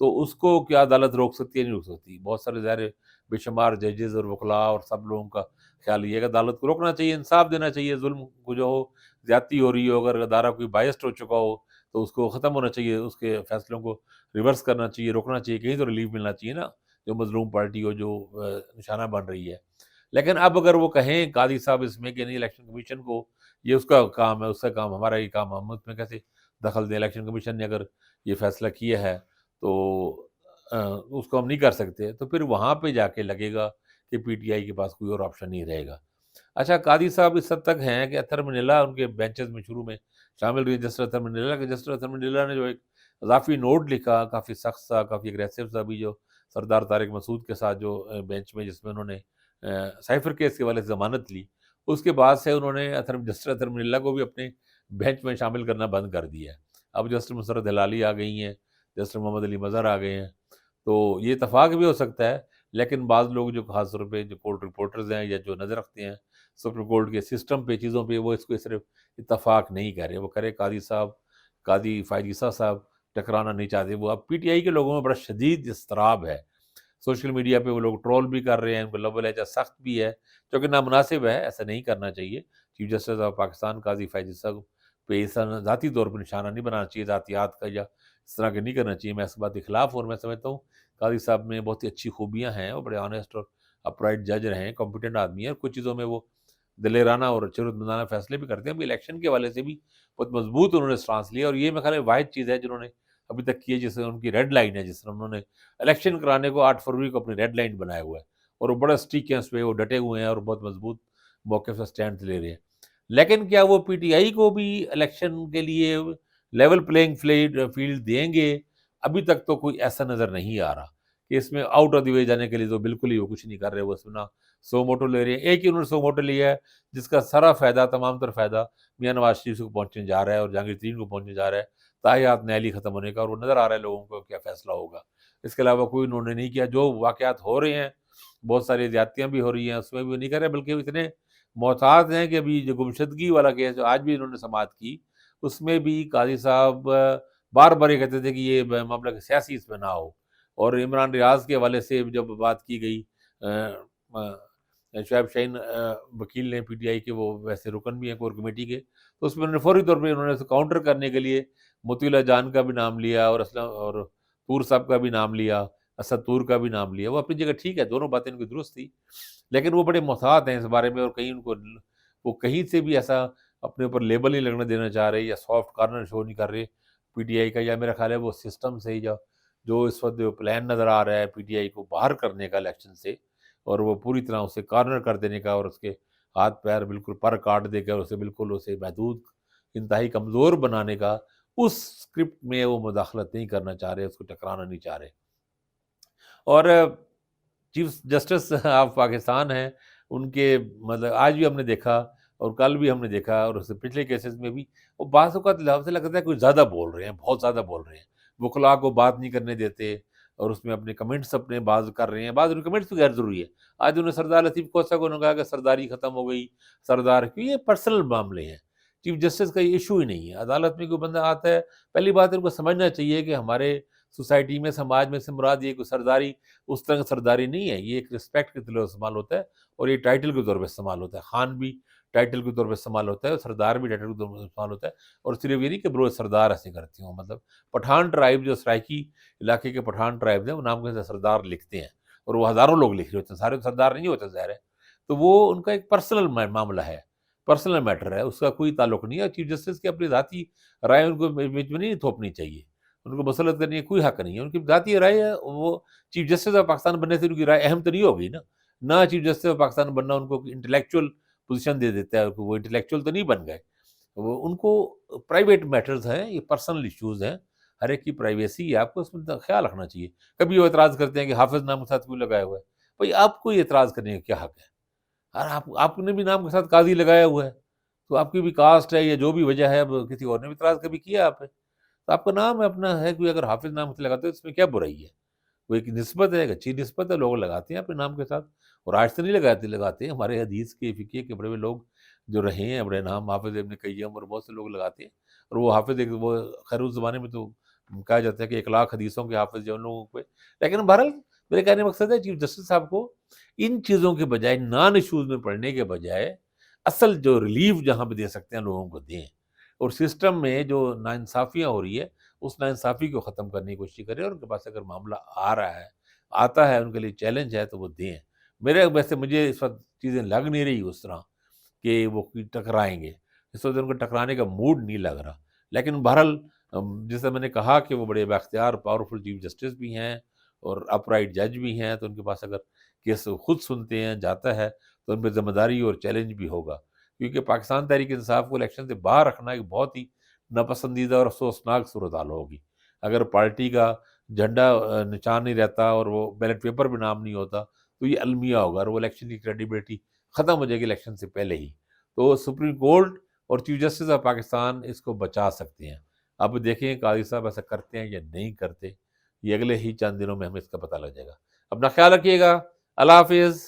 تو اس کو کیا عدالت روک سکتی ہے؟ نہیں روک سکتی. بہت سارے ظاہر بے شمار ججز اور وکلاء اور سب لوگوں کا خیال یہ ہے کہ عدالت کو روکنا چاہیے، انصاف دینا چاہیے، ظلم کو جو ہو، زیادتی ہو رہی ہو، اگر ادارہ کوئی بائسڈ ہو چکا ہو تو اس کو ختم ہونا چاہیے، اس کے فیصلوں کو ریورس کرنا چاہیے، روکنا چاہیے، کہیں تو ریلیف ملنا چاہیے نا جو مظلوم پارٹی ہو، جو نشانہ بن رہی ہے. لیکن اب اگر وہ کہیں قاضی صاحب اس میں کہ نہیں، الیکشن کمیشن کو یہ اس کا کام ہے، اس کا کام ہمارا یہ کام، ہم اس میں کیسے دخل دیں، الیکشن کمیشن نے اگر یہ فیصلہ کیا ہے تو اس کو ہم نہیں کر سکتے، تو پھر وہاں پہ جا کے لگے گا کہ پی ٹی آئی کے پاس کوئی اور آپشن نہیں رہے گا. اچھا، قاضی صاحب اس حد تک ہیں کہ اتھر منیلا ان کے بینچز میں شروع میں شامل ہوئی، جسٹس اتھر منیلا کے. جسٹس اتھر منیلا نے جو ایک اضافی نوٹ لکھا، کافی سخت سا، کافی اگریسو سا بھی، جو سردار طارق مسعود کے ساتھ جو بینچ میں، جس میں انہوں نے سائفر کیس کے والے سے ضمانت لی، اس کے بعد سے انہوں نے جسٹس اتھر منیلا کو بھی اپنے بینچ میں شامل کرنا بند کر دیا ہے. اب جسٹس مسرت ہلالی آ گئی ہیں، جسٹس محمد علی مظہر آ گئے ہیں، تو یہ اتفاق بھی ہو سکتا ہے. لیکن بعض لوگ جو خاص طور پہ جو کورٹ رپورٹرز ہیں یا جو نظر رکھتے ہیں سپریم کورٹ کے سسٹم پہ، چیزوں پہ، وہ اس کو صرف اتفاق نہیں کہہ رہے. وہ کہہ رہے قاضی صاحب، قاضی فائز عیسیٰ صاحب ٹکرانا نہیں چاہتے. وہ اب پی ٹی آئی کے لوگوں میں بڑا شدید اضطراب ہے. سوشل میڈیا پہ وہ لوگ ٹرول بھی کر رہے ہیں، ان کو لب و لہجہ سخت بھی ہے، جو کہ نامناسب ہے، ایسا نہیں کرنا چاہیے. چیف جسٹس آف پاکستان قاضی فائز عیسیٰ پہ ایسا ذاتی طور پہ نشانہ نہیں بنانا چاہیے، ذاتیات کا، یا اس طرح کے نہیں کرنا چاہیے. میں اس بات کے خلاف ہوں، اور میں سمجھتا ہوں قاضی صاحب میں بہت ہی اچھی خوبیاں ہیں، وہ بڑے آنیسٹ اور اپرائٹ جج رہے ہیں، کمپیٹنٹ آدمی ہیں، اور کچھ چیزوں میں وہ دلیرانہ اور جرأت مندانہ فیصلے بھی کرتے ہیں. ابھی الیکشن کے حوالے سے بھی بہت مضبوط انہوں نے سٹانس لیا، اور یہ میں خیال ہے واحد چیز ہے جنہوں نے ابھی تک کی ہے، جس سے ان کی ریڈ لائن ہے، جس طرح انہوں نے الیکشن کرانے کو 8 فروری کو اپنی ریڈ لائن بنایا ہوا ہے، اور وہ بڑا اسٹیک ہے اس پہ، وہ ڈٹے ہوئے ہیں اور بہت مضبوط موقف سے سٹینڈ لے رہے ہیں. لیکن کیا وہ پی ٹی آئی کو بھی الیکشن کے لیے لیول پلینگ فیلڈ دیں گے؟ ابھی تک تو کوئی ایسا نظر نہیں آ رہا کہ اس میں آؤٹ آف دی وے جانے کے لیے تو بالکل ہی وہ کچھ نہیں کر رہے. وہ اس میں نہ سو موٹو لے رہے ہیں. ایک ہی انہوں نے سو موٹو لیا ہے جس کا سارا فائدہ، تمام تر فائدہ میاں نواز شریف کو پہنچنے جا رہا ہے اور جہانگیر ترین کو پہنچنے جا رہا ہے، تاحیات نیالی ختم ہونے کا، اور وہ نظر آ رہا ہے لوگوں کو کیا فیصلہ ہوگا. اس کے علاوہ کوئی انہوں نے نہیں کیا. جو واقعات ہو رہے ہیں، بہت ساری زیادتیاں بھی ہو رہی ہیں، اس میں بھی وہ نہیں کر رہے، بلکہ وہ اتنے محتاط ہیں کہ ابھی جو گمشدگی والا کیس جو آج بھی انہوں نے سماعت کی، اس میں بھی قاضی صاحب بار بار یہ کہتے تھے کہ یہ معاملہ سیاسی اس میں نہ ہو. اور عمران ریاض کے حوالے سے جب بات کی گئی، شعیب شاہین وکیل نے پی ٹی آئی کے، وہ ویسے رکن بھی ہیں کور کمیٹی کے، تو اس میں انہوں نے فوری طور پہ انہوں نے اسے کاؤنٹر کرنے کے لیے موتی اللہ جان کا بھی نام لیا، اور اسلم اور طور صاحب کا بھی نام لیا، اسد طور کا بھی نام لیا. وہ اپنی جگہ ٹھیک ہے، دونوں باتیں ان کی درست تھی، لیکن وہ بڑے محتاط ہیں اس بارے میں، اور کہیں ان کو وہ کہیں سے بھی ایسا اپنے اوپر لیبل نہیں لگنے دینا چاہ رہے، یا سافٹ کارنر شو نہیں کر رہے پی ٹی آئی کا. یا میرا خیال ہے وہ سسٹم سے ہی جو اس وقت جو پلان نظر آ رہا ہے پی ٹی آئی کو باہر کرنے کا الیکشن سے، اور وہ پوری طرح اسے کارنر کر دینے کا، اور اس کے ہاتھ پیر بالکل پر کاٹ دے کر اسے بالکل اسے محدود، انتہائی کمزور بنانے کا، اس اسکرپٹ میں وہ مداخلت نہیں کرنا چاہ رہے، اس کو ٹکرانا نہیں چاہ رہے. اور چیف جسٹس آف پاکستان ہیں، ان کے مطلب آج بھی ہم نے دیکھا، اور کل بھی ہم نے دیکھا، اور اس سے پچھلے کیسز میں بھی، وہ بعض اوقات سے لگتا ہے کوئی زیادہ بول رہے ہیں، بہت زیادہ بول رہے ہیں، وکلاء کو بات نہیں کرنے دیتے، اور اس میں اپنے کمنٹس اپنے بعض کر رہے ہیں. بعض ان کمنٹس بھی غیر ضروری ہے. آج انہوں نے سردار لطیف کوسہ کو انہوں نے کہا کہ سرداری ختم ہو گئی، سردار کی، یہ پرسنل معاملے ہیں. چیف جسٹس کا یہ ایشو ہی نہیں ہے. عدالت میں کوئی بندہ آتا ہے، پہلی بات ان کو سمجھنا چاہیے کہ ہمارے سوسائٹی میں، سماج میں سے مراد یہ کوئی سرداری اس طرح کی سرداری نہیں ہے. یہ ایک رسپیکٹ کے طور پہ استعمال ہوتا ہے، اور یہ ٹائٹل کے طور پہ استعمال ہوتا ہے. خان بھی ٹائٹل کے طور پہ استعمال ہوتا ہے، اور سردار بھی ٹائٹل کے طور پہ استعمال ہوتا ہے. اور صرف یہ نہیں کہ بروز سردار ایسے کرتی ہوں، مطلب پٹھان ٹرائب جو سرائکی علاقے کے پٹھان ٹرائب ہیں، وہ نام کے سردار لکھتے ہیں، اور وہ ہزاروں لوگ لکھ رہے ہوتے ہیں، سارے سردار نہیں ہوتے ظاہر ہے. تو وہ ان کا ایک پرسنل معاملہ ہے، پرسنل میٹر ہے، اس کا کوئی تعلق نہیں ہے. چیف جسٹس کی اپنی ذاتی رائے ان کو بیچ میں نہیں تھوپنی چاہیے، ان کو مسلط کرنے کا کوئی حق نہیں ہے. ان کی ذاتی رائے ہے. وہ چیف جسٹس آف پاکستان بننے سے ان کی رائے اہم تو نہیں ہوگی نا. نہ چیف جسٹس آف پاکستان بننا ان کو انٹلیکچوئل پوزیشن دے دیتا ہے، وہ انٹلیکچوئل تو نہیں بن گئے. وہ ان کو پرائیویٹ میٹرز ہیں، یہ پرسنل ایشوز ہیں، ہر ایک کی پرائیویسی ہے، آپ کو اس میں خیال رکھنا چاہیے. کبھی وہ اعتراض کرتے ہیں کہ حافظ نام کے ساتھ کیوں لگایا ہوا ہے. بھائی آپ کو یہ اعتراض کرنے کا کیا حق ہے؟ اور آپ نے بھی نام کے ساتھ قاضی لگایا ہوا ہے، تو آپ کی بھی کاسٹ ہے یا جو بھی وجہ ہے، اب کسی اور نے بھی اعتراض کبھی کیا آپ پہ، تو آپ کا نام ہے، اپنا ہے. کوئی اگر حافظ نام سے لگاتے ہیں اس میں کیا برائی ہے؟ وہ ایک نسبت ہے، ایک اچھی نسبت ہے، لوگ لگاتے ہیں اپنے نام کے ساتھ. اور آج سے نہیں لگاتے ہیں، ہمارے حدیث کے فقہ کے بڑے بڑے لوگ جو رہے ہیں، بڑے نام حافظ ابن قیم اور بہت سے لوگ لگاتے ہیں. اور وہ حافظ ایک وہ خیر اس زمانے میں تو کہا جاتا ہے کہ 1,00,000 حدیثوں کے حافظ جو ان لوگوں پہ، لیکن بہرحال میرے کہنے کا مقصد ہے چیف جسٹس صاحب کو ان چیزوں کے بجائے، نان ایشوز میں پڑھنے کے بجائے، اصل جو ریلیف جہاں پہ دے سکتے ہیں لوگوں کو دیں، اور سسٹم میں جو ناانصافیاں ہو رہی ہے اس ناانصافی کو ختم کرنے کی کوشش کریں، اور ان کے پاس اگر معاملہ آتا ہے ان کے لیے چیلنج ہے تو وہ دیں۔ ویسے مجھے اس وقت چیزیں لگ نہیں رہی اس طرح کہ وہ ٹکرائیں گے، اس وقت ان کو ٹکرانے کا موڈ نہیں لگ رہا، لیکن بہرحال جیسے میں نے کہا کہ وہ بڑے بااختیار پاورفل چیف جسٹس بھی ہیں اور اپ رائٹ جج بھی ہیں، تو ان کے پاس اگر کیس خود سنتے ہیں جاتا ہے تو ان پہ ذمہ داری اور چیلنج بھی ہوگا، کیونکہ پاکستان تحریک انصاف کو الیکشن سے باہر رکھنا ایک بہت ہی ناپسندیدہ اور افسوسناک صورتحال ہوگی۔ اگر پارٹی کا جھنڈا نشان نہیں رہتا اور وہ بیلٹ پیپر پہ نام نہیں ہوتا تو یہ المیہ ہوگا، اور وہ الیکشن کی کریڈیبلٹی ختم ہو جائے گی الیکشن سے پہلے ہی۔ تو سپریم کورٹ اور چیف جسٹس آف پاکستان اس کو بچا سکتے ہیں۔ اب دیکھیں قاضی صاحب ایسا کرتے ہیں یا نہیں کرتے، یہ اگلے ہی چند دنوں میں ہمیں اس کا پتہ لگ جائے گا۔ اپنا خیال رکھیے گا، اللہ حافظ۔